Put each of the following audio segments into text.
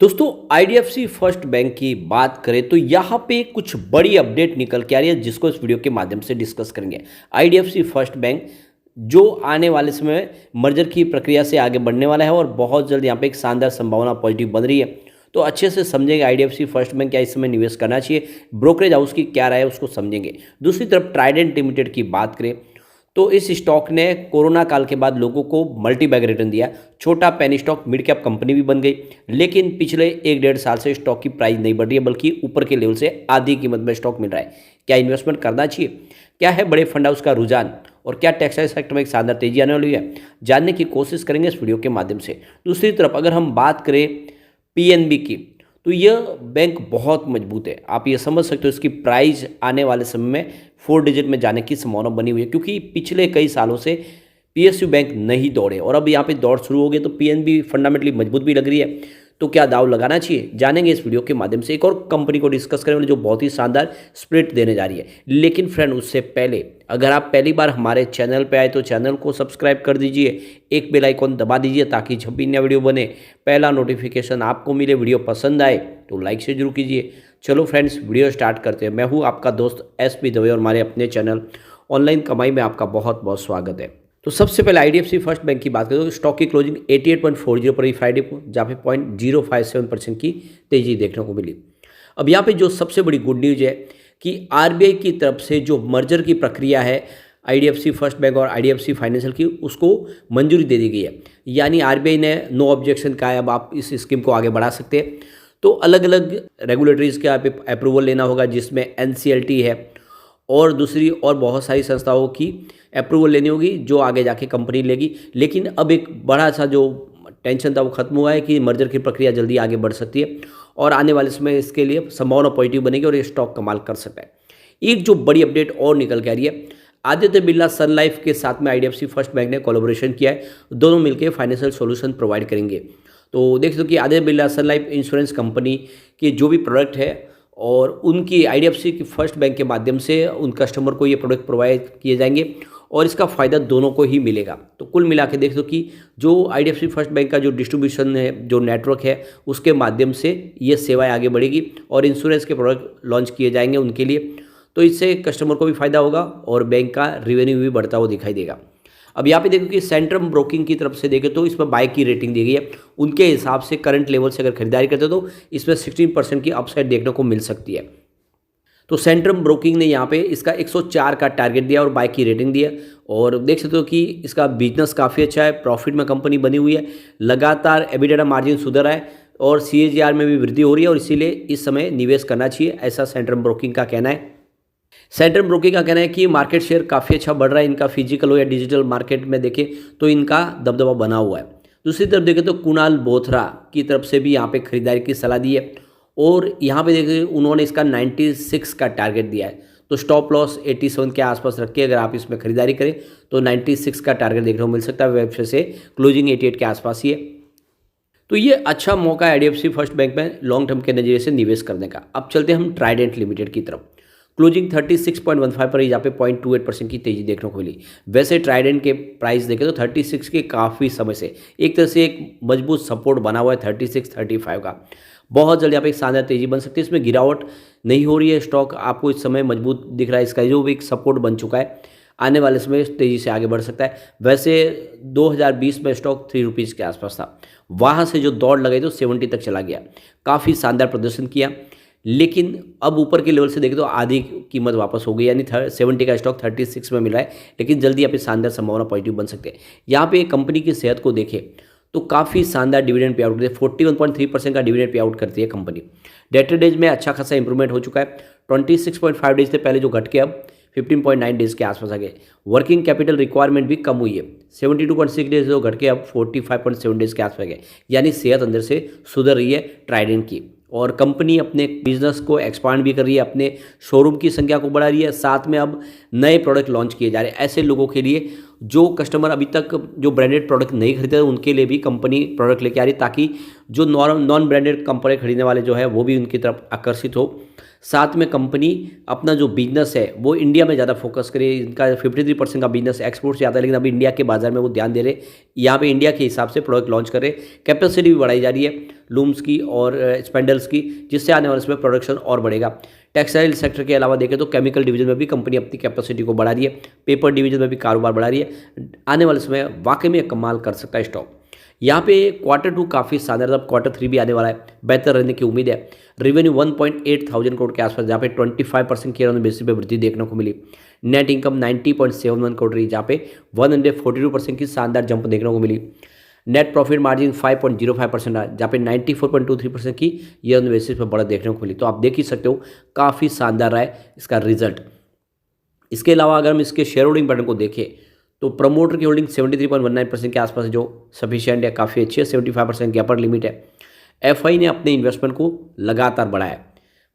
दोस्तों IDFC first bank की बात करें तो यहाँ पे कुछ बड़ी अपडेट निकल के आ रही है जिसको इस वीडियो के माध्यम से डिस्कस करेंगे। आईडीएफसी फर्स्ट बैंक जो आने वाले समय में मर्जर की प्रक्रिया से आगे बढ़ने वाला है और बहुत जल्द यहाँ पे एक शानदार संभावना पॉजिटिव बन रही है। तो अच्छे से समझेंगे आईडीएफसी फर्स्ट बैंक क्या इस समय निवेश करना चाहिए, ब्रोकरेज हाउस की क्या राय है उसको समझेंगे। दूसरी तरफ ट्राइडेंट लिमिटेड की बात करें तो इस स्टॉक ने कोरोना काल के बाद लोगों को मल्टी बैग रिटर्न दिया। छोटा penny stock mid cap company भी बन गई, लेकिन पिछले 1-1.5 साल से स्टॉक की प्राइस नहीं बढ़ रही है, बल्कि ऊपर के लेवल से आधी कीमत में स्टॉक मिल रहा है। क्या इन्वेस्टमेंट करना चाहिए? क्या है बड़े फंड हाउस का रुझान? और क्या टेक्सटाइल सेक्टर में एक शानदार तेजी आने वाली है? जानने की कोशिश करेंगे इस वीडियो के माध्यम से। दूसरी तरफ अगर हम बात करें पीएनबी की तो यह बैंक बहुत मजबूत है। आप ये समझ सकते हो इसकी प्राइस आने वाले समय में 4 डिजिट में जाने की संभावना बनी हुई है, क्योंकि पिछले कई सालों से पीएसयू बैंक नहीं दौड़े और अब यहाँ पे दौड़ शुरू हो गई। तो पीएनबी फंडामेंटली मजबूत भी लग रही है। तो क्या दाव लगाना चाहिए, जानेंगे इस वीडियो के माध्यम से। एक और कंपनी को डिस्कस करेंगे जो बहुत ही शानदार स्प्लिट देने जा रही है। लेकिन फ्रेंड उससे पहले अगर आप पहली बार हमारे चैनल पे आए तो चैनल को सब्सक्राइब कर दीजिए, एक बेल आइकॉन दबा दीजिए ताकि जब भी नया वीडियो बने पहला नोटिफिकेशन आपको मिले। वीडियो पसंद आए तो लाइक से जरूर कीजिए। चलो फ्रेंड्स वीडियो स्टार्ट करते हैं। मैं हूँ आपका दोस्त एसपी दवे और हमारे अपने चैनल ऑनलाइन कमाई में आपका बहुत बहुत स्वागत है। तो सबसे पहले आईडीएफसी फर्स्ट बैंक की बात करें तो स्टॉक की क्लोजिंग 88.40 पर फ्राइडे को, जहाँ पे 0.057% की तेजी देखने को मिली। अब यहाँ पे जो सबसे बड़ी गुड न्यूज है कि आरबीआई की तरफ से जो मर्जर की प्रक्रिया है आईडीएफसी फर्स्ट बैंक और आईडीएफसी फाइनेंशियल की, उसको मंजूरी दे दी गई है। यानी आरबीआई ने नो ऑब्जेक्शन कहा है, अब आप इस स्कीम को आगे बढ़ा सकते हैं। तो अलग अलग रेगुलेटरीज के यहाँ पे अप्रूवल लेना होगा, जिसमें एनसीएलटी है और दूसरी और बहुत सारी संस्थाओं की अप्रूवल लेनी होगी जो आगे जाके कंपनी लेगी। लेकिन अब एक बड़ा सा जो टेंशन था वो खत्म हुआ है कि मर्जर की प्रक्रिया जल्दी आगे बढ़ सकती है और आने वाले समय इसके लिए संभावना पॉजिटिव बनेगी और ये स्टॉक कमाल कर सकता है। एक जो बड़ी अपडेट और निकल के आ रही है, आदित्य बिरला सन लाइफ के साथ में आईडीएफसी फर्स्ट बैंक ने कोलैबोरेशन किया है। दोनों मिलकर फाइनेंशियल सॉल्यूशन प्रोवाइड करेंगे। तो देख सकते हो कि आदित्य बिरला सन लाइफ इंश्योरेंस कंपनी के जो भी प्रोडक्ट है और उनकी आईडीएफसी की फर्स्ट बैंक के माध्यम से उन कस्टमर को ये प्रोडक्ट प्रोवाइड किए जाएंगे और इसका फ़ायदा दोनों को ही मिलेगा। तो कुल मिला के देख दो कि जो आईडीएफसी फर्स्ट बैंक का जो डिस्ट्रीब्यूशन है, जो नेटवर्क है, उसके माध्यम से ये सेवाएं आगे बढ़ेगी और इंश्योरेंस के प्रोडक्ट लॉन्च किए जाएंगे उनके लिए। तो इससे कस्टमर को भी फ़ायदा होगा और बैंक का रेवेन्यू भी बढ़ता हुआ दिखाई देगा। अब यहाँ पे देखो कि सेंट्रम ब्रोकिंग की तरफ से देखें तो इसमें बाय की रेटिंग दी गई है। उनके हिसाब से करंट लेवल से अगर खरीदारी करते हो तो इसमें 16% की अपसाइड देखने को मिल सकती है। तो सेंट्रम ब्रोकिंग ने यहाँ पे इसका 104 का टारगेट दिया और बाय की रेटिंग दिया और देख सकते हो कि इसका बिजनेस काफ़ी अच्छा है, प्रॉफिट में कंपनी बनी हुई है, लगातार एबिडेटा मार्जिन सुधर रहा है और सीएजीआर में भी वृद्धि हो रही है और इसीलिए इस समय निवेश करना चाहिए, ऐसा सेंट्रम ब्रोकिंग का कहना है। सेंट्रम ब्रोकिंग का कहना है कि मार्केट शेयर काफ़ी अच्छा बढ़ रहा है इनका, फिजिकल हो या डिजिटल मार्केट में देखें तो इनका दबदबा बना हुआ है। दूसरी तरफ देखें तो कुणाल बोथरा की तरफ से भी यहाँ पे खरीदारी की सलाह दी है और यहाँ पे देखें उन्होंने इसका 96 का टारगेट दिया है। तो स्टॉप लॉस 87 के आसपास रख के अगर आप इसमें खरीदारी करें तो 96 का टारगेट देखने को मिल सकता है। वेब से क्लोजिंग 88 के आसपास ही है। तो ये अच्छा मौका है आईडीएफसी फर्स्ट बैंक में लॉन्ग टर्म के नजरिए से निवेश करने का। अब चलते हैं हम ट्राइडेंट लिमिटेड की तरफ। क्लोजिंग 36.15 पर यहाँ पे 0.28% की तेजी देखने को मिली। वैसे ट्राइडेंट के प्राइस देखें तो 36 के काफ़ी समय से एक तरह से एक मजबूत सपोर्ट बना हुआ है 36-35 का। बहुत जल्दी यहाँ पे एक शानदार तेजी बन सकती है। इसमें गिरावट नहीं हो रही है, स्टॉक आपको इस समय मजबूत दिख रहा है। इसका जो भी एक सपोर्ट बन चुका है, आने वाले समय तेजी से आगे बढ़ सकता है। वैसे 2020 में स्टॉक 3 रुपीज़ के आसपास था, वहाँ से जो दौड़ लगाई तो 70 तक चला गया, काफ़ी शानदार प्रदर्शन किया। लेकिन अब ऊपर के लेवल से देखें तो आधी कीमत वापस हो गई, यानी 70 का स्टॉक 36 में मिला है। लेकिन जल्दी यहाँ पे शानदार संभावना पॉजिटिव बन सकते हैं। यहाँ पे कंपनी की सेहत को देखें तो काफ़ी शानदार डिविडेंड पे आउट करती है, 41.3% का डिविडेंड पे आउट करती है कंपनी। डेटर डेज में अच्छा खासा इंप्रूवमेंट हो चुका है। 26.5 डेज से पहले जो घट के अब 15.9 डेज के आसपास आ गए। वर्किंग कैपिटल रिक्वायरमेंट भी कम हुई है, 72.6 डेज जो घट के अब 45.7 डेज के आसपास गए। यानी सेहत अंदर से सुधर रही है ट्राइडेंट की और कंपनी अपने बिजनेस को एक्सपांड भी कर रही है, अपने शोरूम की संख्या को बढ़ा रही है, साथ में अब नए प्रोडक्ट लॉन्च किए जा रहे हैं ऐसे लोगों के लिए। जो कस्टमर अभी तक जो ब्रांडेड प्रोडक्ट नहीं खरीदते थे उनके लिए भी कंपनी प्रोडक्ट लेके आ रही है, ताकि जो नॉन ब्रांडेड कंपनी खरीदने वाले जो है वो भी उनकी तरफ आकर्षित हो। साथ में कंपनी अपना जो बिजनेस है वो इंडिया में ज़्यादा फोकस करे। इनका 53% का बिजनेस एक्सपोर्ट से आता है, लेकिन अभी इंडिया के बाजार में वो ध्यान दे रहे, यहाँ पे इंडिया के हिसाब से प्रोडक्ट लॉन्च करे। कैपेसिटी भी बढ़ाई जा रही है लूम्स की और स्पेंडल्स की, जिससे आने वाले समय प्रोडक्शन और बढ़ेगा। टेक्सटाइल सेक्टर के अलावा देखें तो केमिकल डिवीजन में भी कंपनी अपनी कैपेसिटी को बढ़ा रही है, पेपर डिवीजन में भी कारोबार बढ़ा रही है। आने वाले समय वाकई में कमाल कर सकता है स्टॉक। यहाँ पे Q2 काफ़ी शानदार, अब Q3 भी आने वाला है, बेहतर रहने की उम्मीद है। रेवेन्यू 1.8 थाउजेंड करोड़ के आसपास, जहाँ पे 25% की बेसिस पे वृद्धि देखने को मिली। नेट इनकम 90.71 करोड़ रही, जहाँ पे 142% की शानदार जंप देखने को मिली। नेट प्रॉफिट मार्जिन 5.05% रहा, जहाँ पे 94.23% की ईयर बेसिस पे बढ़त देखने को मिली। तो आप देख ही सकते हो काफ़ी शानदार रहा है इसका रिजल्ट। इसके अलावा अगर हम इसके शेयर होल्डिंग पैटर्न को देखें तो प्रमोटर की होल्डिंग 73.19% के आसपास है, जो सफिशिएंट है, काफ़ी अच्छी है। 75% की अपर लिमिट है। एफआई ने अपने इन्वेस्टमेंट को लगातार बढ़ाया।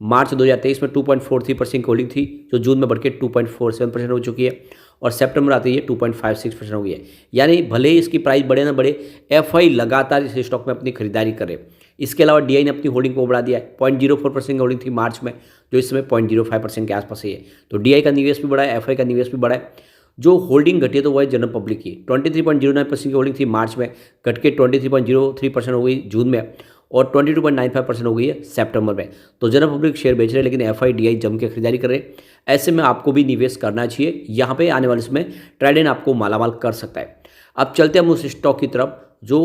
मार्च 2023 में 2.43% की होल्डिंग थी, जो जून में बढ़ के 2.47% हो चुकी है, और सितंबर आते ही 2.56% हो गई है। यानी भले ही इसकी प्राइस बढ़े ना बढ़े, एफआई लगातार इस स्टॉक में अपनी खरीदारी करे। इसके अलावा डीआई ने अपनी होल्डिंग को बढ़ा दिया है। 0.04% की होल्डिंग थी मार्च में, जो इस समय 0.05% के आसपास ही है। तो डीआई का निवेश भी बढ़ा है, एफआई का निवेश भी बढ़ा है। जो होल्डिंग घटी है तो वह है जनरल पब्लिक की। 23.09% की होल्डिंग थी मार्च में, घट के 23.03% हो गई जून में, और 22.95% हो गई है सितंबर में। तो जनरल पब्लिक शेयर बेच रहे हैं, लेकिन एफआई डीआई जम के खरीदारी कर रहे हैं। ऐसे में आपको भी निवेश करना चाहिए। यहाँ पे आने वाले समय ट्रेडेंट आपको मालामाल कर सकता है। अब चलते हैं हम उस स्टॉक की तरफ जो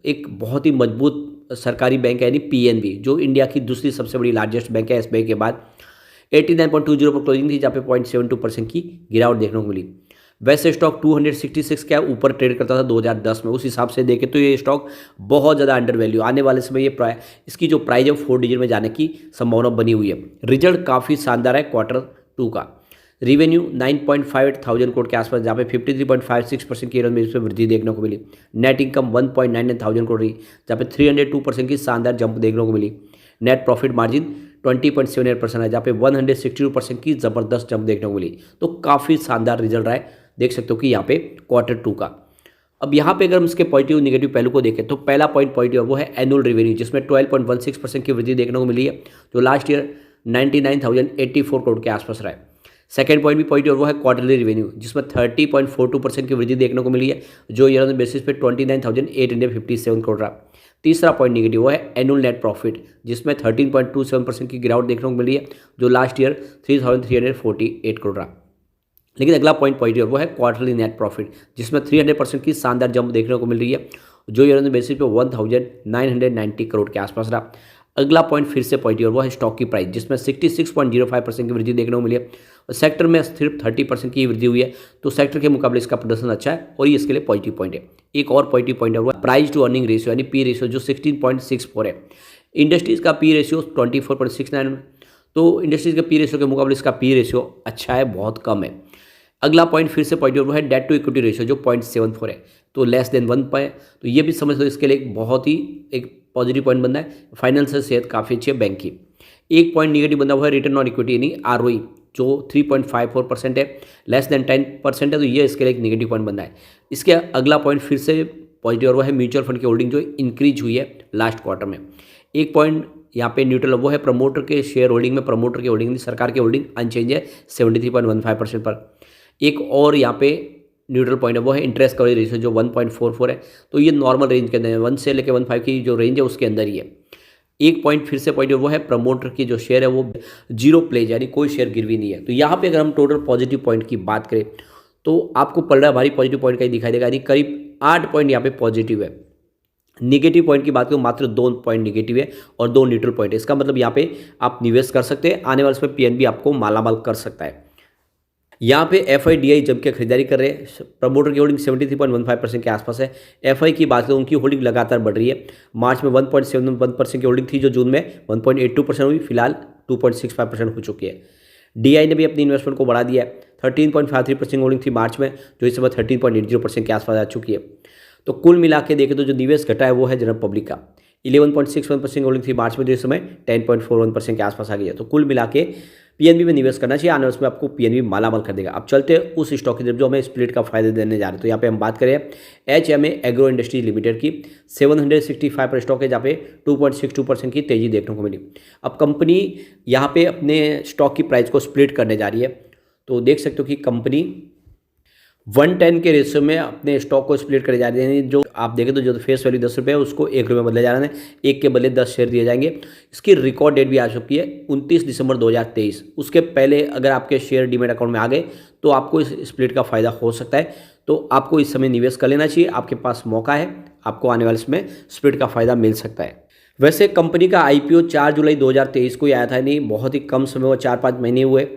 एक बहुत ही मजबूत सरकारी बैंक है, यानी पीएनबी, जो इंडिया की दूसरी सबसे बड़ी लार्जेस्ट बैंक है एसबीआई के बाद। 89.20 पर क्लोजिंग थी, जहाँ पे 0.72% की गिरावट देखने को मिली। वैसे स्टॉक 266 का ऊपर ट्रेड करता था 2010 में। उस हिसाब से देखें तो ये स्टॉक बहुत ज़्यादा अंडर वैल्यू। आने वाले समय ये इसकी जो प्राइस है 4 डिजिट में जाने की संभावना बनी हुई है। रिजल्ट काफ़ी शानदार है Q2 का। रेवेन्यू 9.58 थाउजेंड करोड़ के आसपास, जहाँ पे 53.56% की में इसमें वृद्धि देखने को मिली। नेट इनकम 1.99 थाउजेंड करोड़ रही, जहाँ पे 302% की शानदार जंप देखने को मिली। नेट प्रॉफिट मार्जिन 20.78% है, जहाँ पे 162% की ज़बरदस्त जंप देखने को मिली। तो काफ़ी शानदार रिजल्ट रहा है, देख सकते हो कि यहाँ पे Q2 का। अब यहाँ पे अगर हम इसके पॉजिटिव निगेटिव पहलू को देखें तो पहला पॉइंट पॉजिटिव वो है एनुअल रेवेन्यू, जिसमें 12.16% की वृद्धि देखने को मिली है, जो लास्ट ईयर 99,084 करोड़ के आसपास रहा है। सेकेंड पॉइंट भी पॉजिटिव वो है क्वार्टरली रेवेन्यू, जिसमें 30.42% की वृद्धि देखने को मिली है, जो ईयर ऑन बेसिस पे 29,857 करोड़ रहा। तीसरा पॉइंट निगेटिव वो है एनुअल नेट प्रॉफिट, जिसमें 13.27% की गिरावट देखने को मिली है, जो लास्ट ईयर 3,348 करोड़ रहा। लेकिन अगला पॉइंट पॉजिटिव वो है क्वार्टरली नेट प्रॉफिट, जिसमें 300% की शानदार जंप देखने को मिल रही है, जो ईयर ऑन बेसिस पे 1,990 करोड़ के आसपास रहा। अगला पॉइंट फिर से पॉजिटिव वो है स्टॉक की प्राइस, जिसमें 66.05% की वृद्धि देखने को मिली है। सेक्टर में सिर्फ 30% की वृद्धि हुई है, तो सेक्टर के मुकाबले इसका प्रदर्शन अच्छा है और ये इसके लिए पॉजिटिव पॉइंट है। एक और पॉजिटिव पॉइंट है वो प्राइस टू अर्निंग रेशियो, यानी पी रेशियो, जो 16.64 है। इंडस्ट्रीज़ का पी रेशियो 24.69, तो इंडस्ट्रीज़ के पी रेशियो के मुकाबले इसका पी रेशियो अच्छा है, बहुत कम है। अगला पॉइंट फिर से पॉजिटिव वो है डेट टू इक्विटी रेशियो, जो 0.74 है, तो लेस देन 1 पे। तो ये भी समझ लो इसके लिए एक बहुत ही एक पॉजिटिव पॉइंट बनना है। फाइनेंशियल सेहत काफ़ी अच्छी है बैंक की। एक पॉइंट निगेटिव बंदा हुआ है रिटर्न ऑन इक्विटी, यानी ROE, जो 3.54% है, लेस देन 10% है, तो ये इसके लिए एक निगेटिव पॉइंट बनना है। इसके अगला पॉइंट फिर से पॉजिटिव वो है म्यूचुअल फंड की होल्डिंग, जो इंक्रीज हुई है लास्ट क्वार्टर में। एक पॉइंट यहाँ पे न्यूट्रल वो है प्रमोटर के शेयर होल्डिंग में, प्रमोटर की होल्डिंग सरकार की होल्डिंग अनचेंज है 73.15% पर। एक और यहाँ पे न्यूट्रल पॉइंट है वो है इंटरेस्ट कवरेज रेशियो, जो 1.44 है, तो ये नॉर्मल रेंज के अंदर है, 1 से लेकर 1.5 की जो रेंज है उसके अंदर ही है। एक पॉइंट फिर से पॉजिटिव वो है प्रमोटर की जो शेयर है वो 0 प्लेज, यानी कोई शेयर गिरवी नहीं है। तो यहाँ पे अगर हम टोटल पॉजिटिव पॉइंट की बात करें तो आपको पड़ रहा भारी पॉजिटिव पॉइंट का ही दिखाई देगा, यानी करीब 8 पॉइंट यहाँ पे पॉजिटिव है। निगेटिव पॉइंट की बात करूँ मात्र 2 पॉइंट निगेटिव है और 2 न्यूट्रल पॉइंट है। इसका मतलब यहाँ पे आप निवेश कर सकते हैं, आने वाले समय पीएनबी आपको मालामाल कर सकता है। यहाँ पे एफआईडीआई जम के खरीदारी कर रहे हैं। प्रमोटर की होल्डिंग 73.15% के आसपास है। एफआई की बात करें उनकी होल्डिंग लगातार बढ़ रही है। मार्च में 1.71% की होल्डिंग थी, जो जून में 1.82% हुई, फिलहाल 2.65% हो चुकी है। डीआई ने भी अपनी इन्वेस्टमेंट को बढ़ा दिया है। 13.53% होल्डिंग थी मार्च में, जो इस समय 13.80% के आसपास आ चुकी है। तो कुल मिला के देखें तो जो निवेश घटा है वो है जनरल पब्लिक का। 11.61% होल्डिंग थी मार्च में, जो इस समय 10.41% के आसपास आ गई है। तो कुल मिला के पीएनबी में निवेश करना चाहिए, आने वाले में आपको पीएनबी मालामाल कर देगा। अब चलते हैं उस स्टॉक की तरफ जो हमें स्प्लिट का फायदा देने जा रहे हैं। तो यहाँ पे हम बात करें HMA एग्रो इंडस्ट्रीज लिमिटेड की 765 पर स्टॉक है, जहाँ पे 2.62% की तेजी देखने को मिली। अब कंपनी यहाँ पे अपने स्टॉक की प्राइस को स्प्लिट करने जा रही है। तो देख सकते हो कि कंपनी 1:10 के रेशियो में अपने स्टॉक को स्प्लिट करे जा रहे हैं। जो आप देखें तो जो फेस वैल्यू 10 रुपये है उसको 1 रुपये बदले जा रहे हैं, 1 के बदले 10 शेयर दिए जाएंगे। इसकी रिकॉर्ड डेट भी आ चुकी है 29 दिसंबर 2023। उसके पहले अगर आपके शेयर डीमैट अकाउंट में आ गए तो आपको इस स्प्लिट का फायदा हो सकता है। तो आपको इस समय निवेश कर लेना चाहिए, आपके पास मौका है, आपको आने वाले समय स्प्लिट का फायदा मिल सकता है। वैसे कंपनी का IPO 4 जुलाई 2023 को ही आया था, नहीं बहुत ही कम समय, वो 4-5 महीने हुए।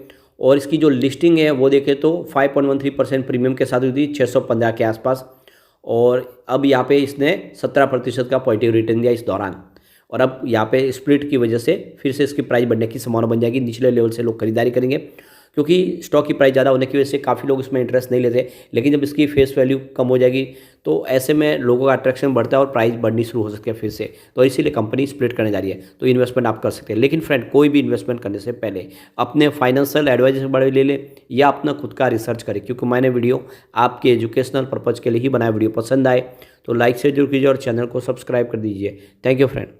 और इसकी जो लिस्टिंग है वो देखें तो 5.13% प्रीमियम के साथ हुई थी 615 के आसपास। और अब यहाँ पे इसने 17% का पॉजिटिव रिटर्न दिया इस दौरान। और अब यहाँ पे स्प्लिट की वजह से फिर से इसकी प्राइस बढ़ने की संभावना बन जाएगी, निचले लेवल से लोग खरीदारी करेंगे, क्योंकि स्टॉक की प्राइस ज़्यादा होने की वजह से काफ़ी लोग इसमें इंटरेस्ट नहीं लेते। लेकिन जब इसकी फेस वैल्यू कम हो जाएगी तो ऐसे में लोगों का अट्रैक्शन बढ़ता है और प्राइस बढ़नी शुरू हो सकती है फिर से। तो इसीलिए कंपनी स्प्लिट करने जा रही है, तो इन्वेस्टमेंट आप कर सकते हैं। लेकिन फ्रेंड, कोई भी इन्वेस्टमेंट करने से पहले अपने फाइनेंशियल एडवाइजर से बड़े ले ले या अपना खुद का रिसर्च करें, क्योंकि मैंने वीडियो आपके एजुकेशनल पर्पज़ के लिए ही बनाया। वीडियो पसंद आए तो लाइक शेयर जरूर कीजिए और चैनल को सब्सक्राइब कर दीजिए। Thank you friend.